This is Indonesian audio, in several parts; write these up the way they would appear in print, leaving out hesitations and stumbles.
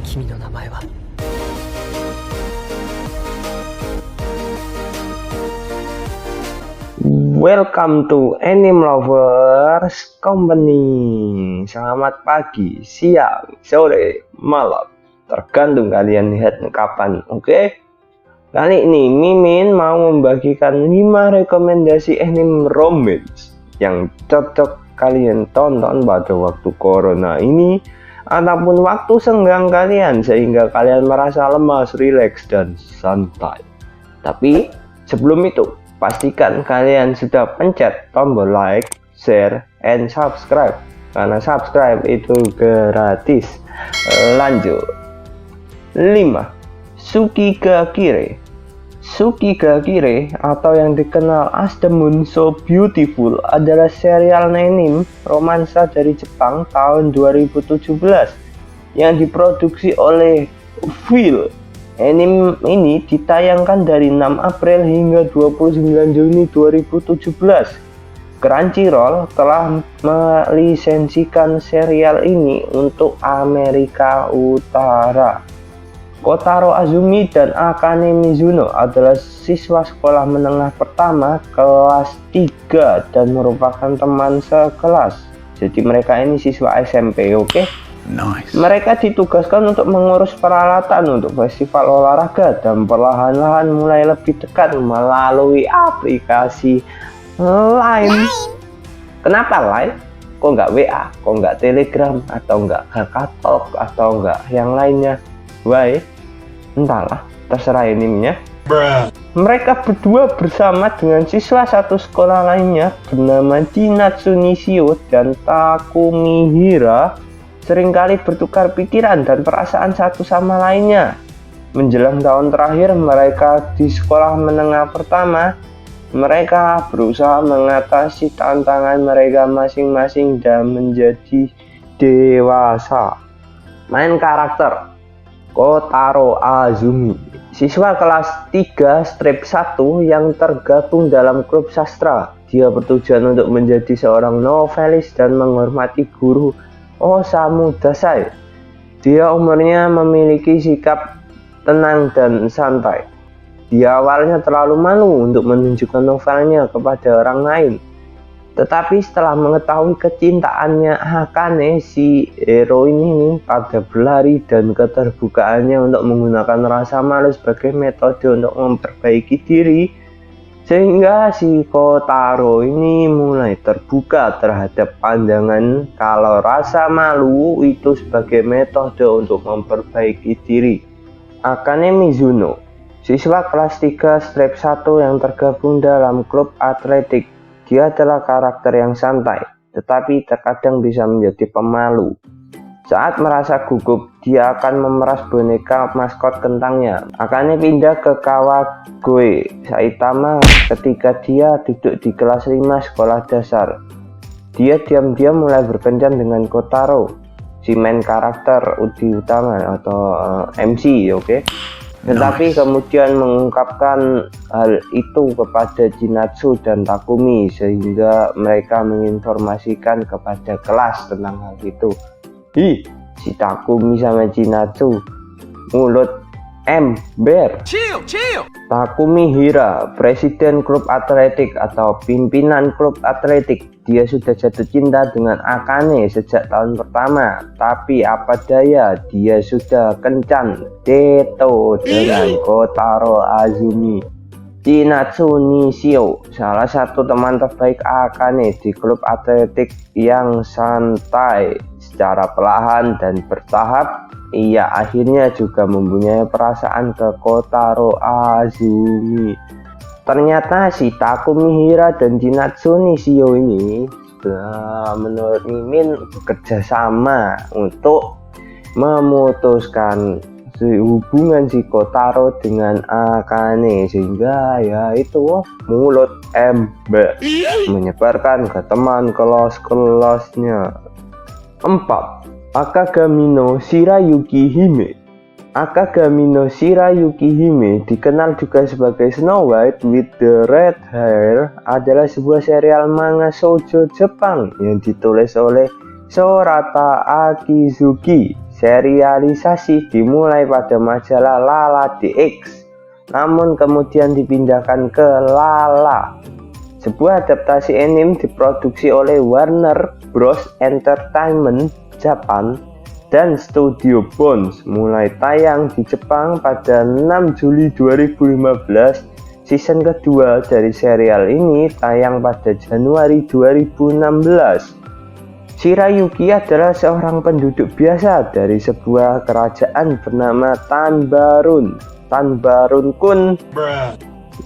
君の名前は。 Welcome to Anime Lovers Company. Selamat pagi, siang, sore, malam, tergantung kalian lihat kapan. Oke? Kali ini Mimin mau membagikan 5 rekomendasi anime romance yang cocok kalian tonton pada waktu corona ini ataupun waktu senggang kalian sehingga kalian merasa lemas, rileks, dan santai. Tapi sebelum itu, pastikan kalian sudah pencet tombol like, share, and subscribe karena subscribe itu gratis. Lanjut. 5. Tsukigakure. Tsukigakure atau yang dikenal as The Moon So Beautiful adalah serial anime romansa dari Jepang tahun 2017 yang diproduksi oleh Phil. Anime ini ditayangkan dari 6 April hingga 29 Juni 2017. Crunchyroll telah melisensikan serial ini untuk Amerika Utara. Kotaro Azumi dan Akane Mizuno adalah siswa sekolah menengah pertama kelas 3 dan merupakan teman sekelas. Jadi mereka ini siswa SMP, oke? Nice. Mereka ditugaskan untuk mengurus peralatan untuk festival olahraga dan perlahan-lahan mulai lebih dekat melalui aplikasi Line. Kenapa Line? Kok nggak WA? Kok nggak Telegram? Atau nggak KakaTalk? Atau nggak yang lainnya? Why? Entahlah, terserah animenya. Mereka berdua bersama dengan siswa satu sekolah lainnya bernama Chinatsu Nishio dan Takumi Hira seringkali bertukar pikiran dan perasaan satu sama lainnya. Menjelang tahun terakhir mereka di sekolah menengah pertama, mereka berusaha mengatasi tantangan mereka masing-masing dan menjadi dewasa. Main karakter Kotaro Azumi, siswa kelas 3 strip 1 yang tergabung dalam klub sastra. Dia bertujuan untuk menjadi seorang novelis dan menghormati guru Osamu Dazai. Dia umurnya memiliki sikap tenang dan santai. Dia awalnya terlalu malu untuk menunjukkan novelnya kepada orang lain. Tetapi setelah mengetahui kecintaannya Akane, si hero ini pada berlari dan keterbukaannya untuk menggunakan rasa malu sebagai metode untuk memperbaiki diri, sehingga si Kotaro ini mulai terbuka terhadap pandangan kalau rasa malu itu sebagai metode untuk memperbaiki diri. Akane Mizuno, siswa kelas 3 strip 1 yang tergabung dalam klub atletik. Dia adalah karakter yang santai, tetapi terkadang bisa menjadi pemalu. Saat merasa gugup, dia akan memeras boneka maskot kentangnya. Akane pindah ke Kawagoe Saitama ketika dia duduk di kelas 5 sekolah dasar. Dia diam-diam mulai berkencan dengan Kotaro, si main karakter utama atau MC, oke? Tetapi kemudian mengungkapkan hal itu kepada Chinatsu dan Takumi sehingga mereka menginformasikan kepada kelas tentang hal itu. Si Takumi sama Chinatsu mulut ember. Takumi Hira, presiden klub atletik atau pimpinan klub atletik. Dia sudah jatuh cinta dengan Akane sejak tahun pertama. Tapi apa daya, dia sudah kencan deto dengan Kotaro Azumi. Chinatsu Nishio, salah satu teman terbaik Akane di klub atletik yang santai. Secara perlahan dan bertahap, ia akhirnya juga mempunyai perasaan ke Kotaro Azumi. Ternyata si Takumi Hira dan Chinatsu Nishio ini menurut Mimin bekerja sama untuk memutuskan hubungan si Kotaro dengan Akane sehingga ya itu mulut ember menyebarkan ke teman kelas-kelasnya. 4. Akagami no Shirayuki Hime. Akagami no Shirayuki Hime, dikenal juga sebagai Snow White with the Red Hair, adalah sebuah serial manga shoujo Jepang yang ditulis oleh Sorata Akizuki. Serialisasi dimulai pada majalah Lala DX, namun kemudian dipindahkan ke Lala. Sebuah adaptasi anime diproduksi oleh Warner Bros. Entertainment Japan dan Studio Bones, mulai tayang di Jepang pada 6 Juli 2015. Season kedua dari serial ini tayang pada Januari 2016. Shirayuki adalah seorang penduduk biasa dari sebuah kerajaan bernama Tanbarun Kun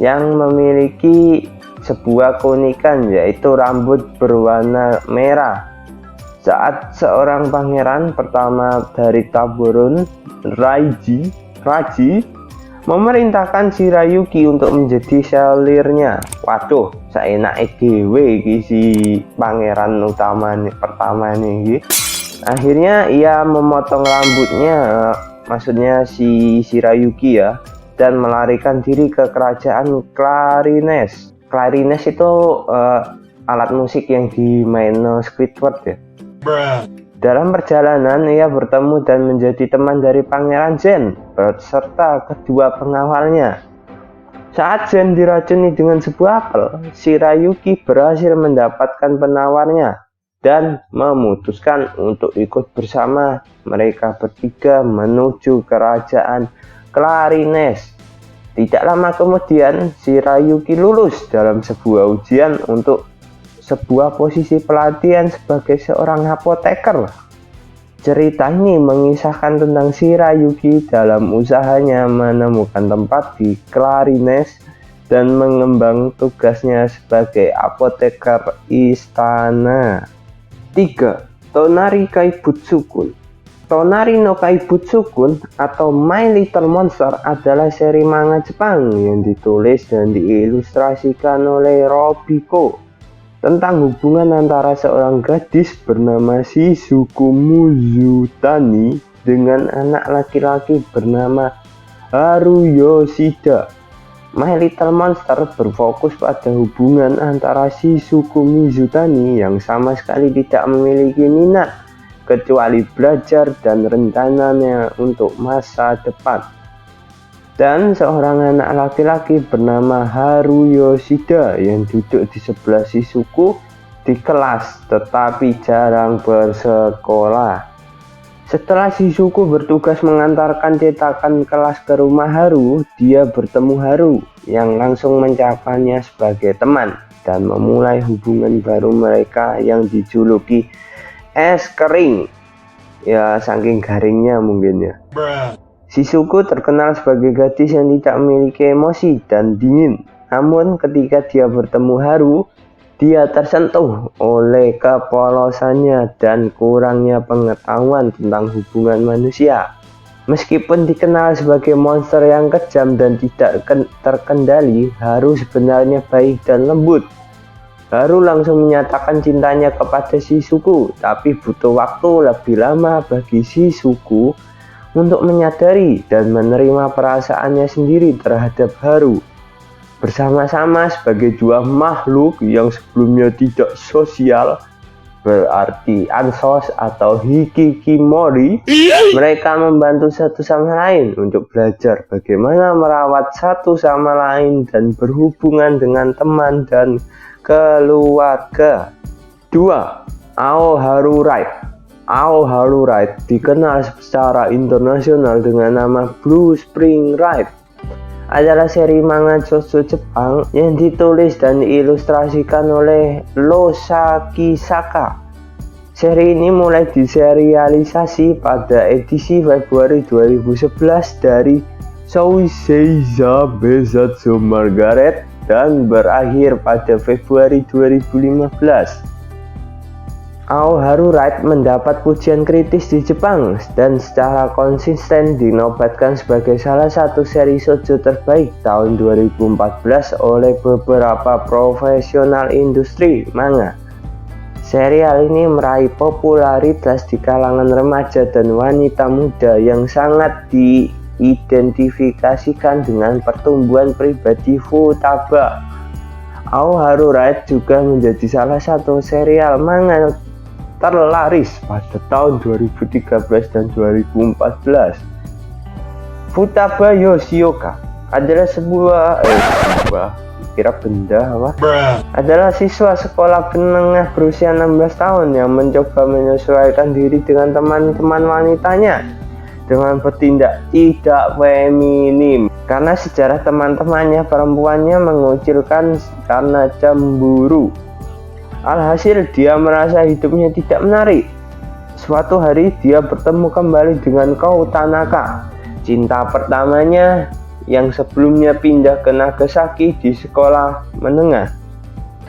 yang memiliki sebuah keunikan, yaitu rambut berwarna merah. Saat seorang pangeran pertama dari Taborun, Raji, memerintahkan Shirayuki untuk menjadi selirnya. Waduh, saenake dhewe iki si pangeran utama pertama nih. Akhirnya ia memotong rambutnya, maksudnya si Shirayuki ya, dan melarikan diri ke kerajaan Clarines. Clarines itu alat musik yang dimain Squidward ya. Dalam perjalanan, ia bertemu dan menjadi teman dari Pangeran Zen beserta kedua pengawalnya. Saat Zen diracuni dengan sebuah apel, Shirayuki berhasil mendapatkan penawarnya dan memutuskan untuk ikut bersama mereka bertiga menuju kerajaan Clarines. Tidak lama kemudian, Shirayuki lulus dalam sebuah ujian untuk sebuah posisi pelatihan sebagai seorang apoteker. Cerita ini mengisahkan tentang Shirayuki dalam usahanya menemukan tempat di Clarines dan mengembang tugasnya sebagai apoteker istana. 3. Tonari Kaibutsukun. Tonari no Kaibutsukun atau My Little Monster adalah seri manga Jepang yang ditulis dan diilustrasikan oleh Robiko tentang hubungan antara seorang gadis bernama Shizuku Mizutani dengan anak laki-laki bernama Haru Yoshida. My Little Monster berfokus pada hubungan antara Shizuku Mizutani yang sama sekali tidak memiliki minat kecuali belajar dan rencananya untuk masa depan, dan seorang anak laki-laki bernama Haru Yoshida yang duduk di sebelah Shizuku di kelas tetapi jarang bersekolah. Setelah Shizuku bertugas mengantarkan cetakan kelas ke rumah Haru, dia bertemu Haru yang langsung mencapanya sebagai teman dan memulai hubungan baru mereka yang dijuluki es kering. Ya, saking garingnya mungkin ya. Shizuku terkenal sebagai gadis yang tidak memiliki emosi dan dingin. Namun ketika dia bertemu Haru, dia tersentuh oleh kepolosannya dan kurangnya pengetahuan tentang hubungan manusia. Meskipun dikenal sebagai monster yang kejam dan tidak terkendali, Haru sebenarnya baik dan lembut. Haru langsung menyatakan cintanya kepada Shizuku, tapi butuh waktu lebih lama bagi Shizuku untuk menyadari dan menerima perasaannya sendiri terhadap Haru. Bersama-sama sebagai dua makhluk yang sebelumnya tidak sosial, berarti ansos atau hikikomori, mereka membantu satu sama lain untuk belajar bagaimana merawat satu sama lain dan berhubungan dengan teman dan keluarga. 2. Ao Haru Ride. Ao Haru Ride dikenal secara internasional dengan nama Blue Spring Ride, adalah seri manga shoujo Jepang yang ditulis dan diilustrasikan oleh Losaki Saka. Seri ini mulai diserialisasi pada edisi Februari 2011 dari Shouseiza Bezatsu Margaret dan berakhir pada Februari 2015. Ao Haru Ride mendapat pujian kritis di Jepang dan secara konsisten dinobatkan sebagai salah satu seri shoujo terbaik tahun 2014 oleh beberapa profesional industri manga. Serial ini meraih popularitas di kalangan remaja dan wanita muda yang sangat diidentifikasikan dengan pertumbuhan pribadi Futaba. Ao Haru Ride juga menjadi salah satu serial manga terlaris pada tahun 2013 dan 2014. Futaba Yoshioka adalah adalah siswa sekolah menengah berusia 16 tahun yang mencoba menyesuaikan diri dengan teman-teman wanitanya dengan bertindak tidak feminim karena sejarah teman-temannya perempuannya mengucilkan karena cemburu. Alhasil dia merasa hidupnya tidak menarik. Suatu hari dia bertemu kembali dengan Kou Tanaka, cinta pertamanya yang sebelumnya pindah ke Nagasaki di sekolah menengah.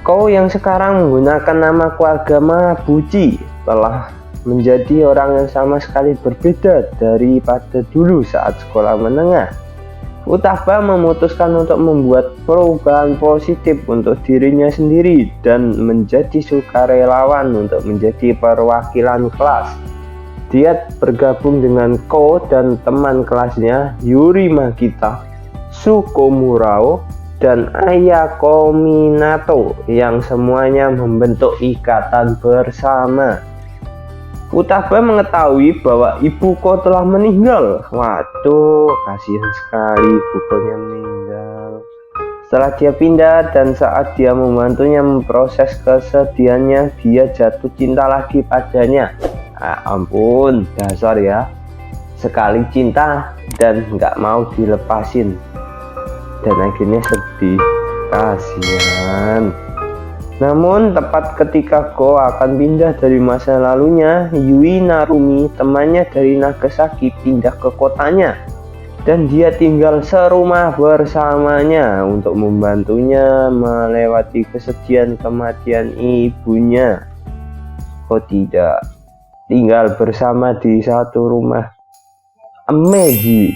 Kou yang sekarang menggunakan nama keluarga Mabuchi telah menjadi orang yang sama sekali berbeda daripada dulu saat sekolah menengah. Futaba memutuskan untuk membuat perubahan positif untuk dirinya sendiri dan menjadi sukarelawan untuk menjadi perwakilan kelas. Dia bergabung dengan Kou dan teman kelasnya Yuri Makita, Suko Murao, dan Ayako Minato yang semuanya membentuk ikatan bersama. Futaba mengetahui bahwa ibu Kou telah meninggal. Waduh, kasihan sekali ibu Kou-nya meninggal. Setelah dia pindah dan saat dia membantunya memproses kesedihannya, dia jatuh cinta lagi padanya. Ampun, dasar ya. Sekali cinta dan nggak mau dilepasin. Dan akhirnya sedih. Kasihan. Namun tepat ketika Kou akan pindah dari masa lalunya, Yui Narumi, temannya dari Nagasaki, pindah ke kotanya dan dia tinggal serumah bersamanya untuk membantunya melewati kesedihan kematian ibunya. Oh tidak, tinggal bersama di satu rumah. Amazing.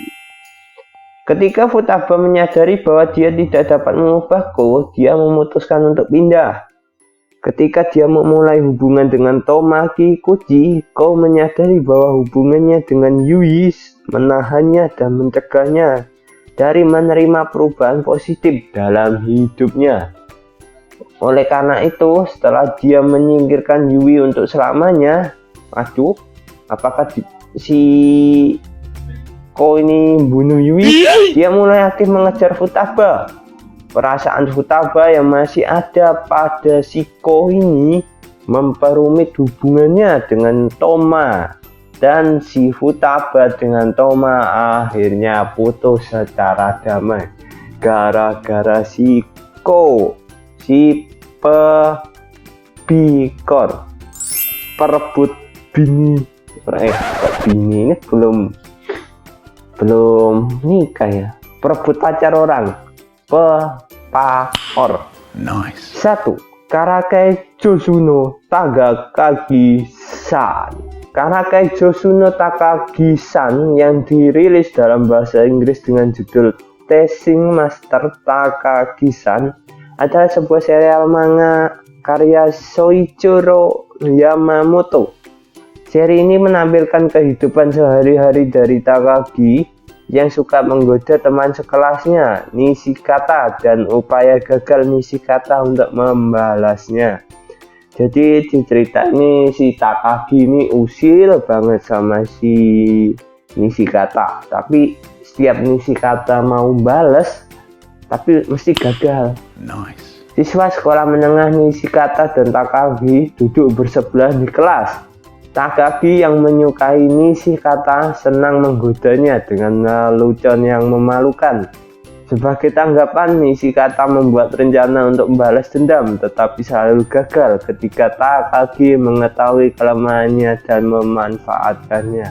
Ketika Futaba menyadari bahwa dia tidak dapat mengubah Kou, dia memutuskan untuk pindah. Ketika dia memulai hubungan dengan Tomaki Koji, Kou menyadari bahwa hubungannya dengan Yui menahannya dan mencegahnya dari menerima perubahan positif dalam hidupnya. Oleh karena itu, setelah dia menyingkirkan Yui untuk selamanya, apakah si Kou ini bunuh Yui? Dia mulai aktif mengejar Futaba. Perasaan Futaba yang masih ada pada si Kou ini memperumit hubungannya dengan Toma, dan si Futaba dengan Toma akhirnya putus secara damai gara-gara si Kou, si pebikor, perebut bini. Bini ini belum nikah ya, perebut pacar orang. Pepakor. Nice. 1. Karakai Josuno Takagi-san. Karakai Josuno Takagi-san yang dirilis dalam bahasa Inggris dengan judul Teaching Master Takagi-san adalah sebuah serial manga karya Soichiro Yamamoto. Seri ini menampilkan kehidupan sehari-hari dari Takagi yang suka menggoda teman sekelasnya, Nishikata, dan upaya gagal Nishikata untuk membalasnya. Jadi di cerita ini si Takagi ini usil banget sama si Nishikata, tapi setiap Nishikata mau balas tapi mesti gagal. Nice. Siswa sekolah menengah Nishikata dan Takagi duduk bersebelah di kelas. Takagi yang menyukai Nishikata senang menggodanya dengan lelucon yang memalukan. Sebagai tanggapan, Nishikata membuat rencana untuk membalas dendam, tetapi selalu gagal ketika Takagi mengetahui kelemahannya dan memanfaatkannya.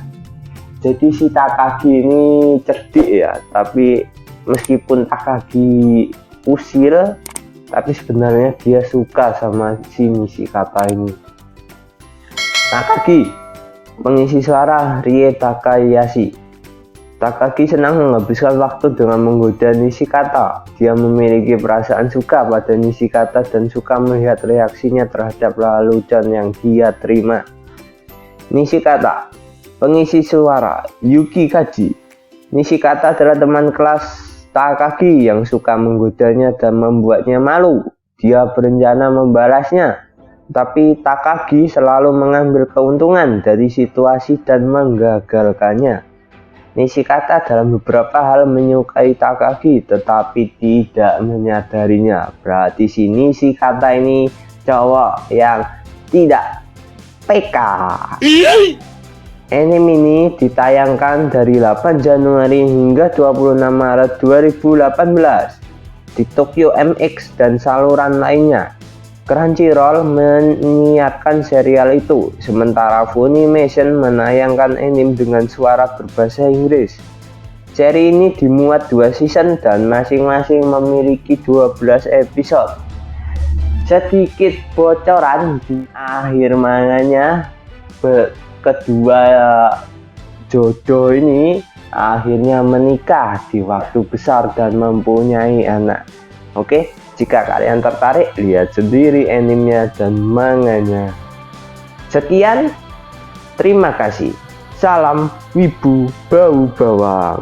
Jadi si Takagi ini cerdik ya, tapi meskipun Takagi usil, tapi sebenarnya dia suka sama si Nishikata ini. Takagi, pengisi suara Rie Takayashi. Takagi senang menghabiskan waktu dengan menggoda Nishikata. Dia memiliki perasaan suka pada Nishikata dan suka melihat reaksinya terhadap lelucon yang dia terima. Nishikata, pengisi suara Yuki Kaji. Nishikata adalah teman kelas Takagi yang suka menggodanya dan membuatnya malu. Dia berencana membalasnya. tapi Takagi selalu mengambil keuntungan dari situasi dan menggagalkannya. Nishikata dalam beberapa hal menyukai Takagi tetapi tidak menyadarinya. Berarti si Nishikata ini cowok yang tidak PK. Anime ini ditayangkan dari 8 Januari hingga 26 Maret 2018 di Tokyo MX dan saluran lainnya. Crunchyroll menyiarkan serial itu, sementara Funimation menayangkan anime dengan suara berbahasa Inggris. Seri ini dimuat 2 season dan masing-masing memiliki 12 episode. Sedikit bocoran di akhir manganya, kedua jodoh ini akhirnya menikah di waktu besar dan mempunyai anak. Oke, jika kalian tertarik, lihat sendiri animenya dan manganya. Sekian, terima kasih. Salam Wibu Bau Bawang.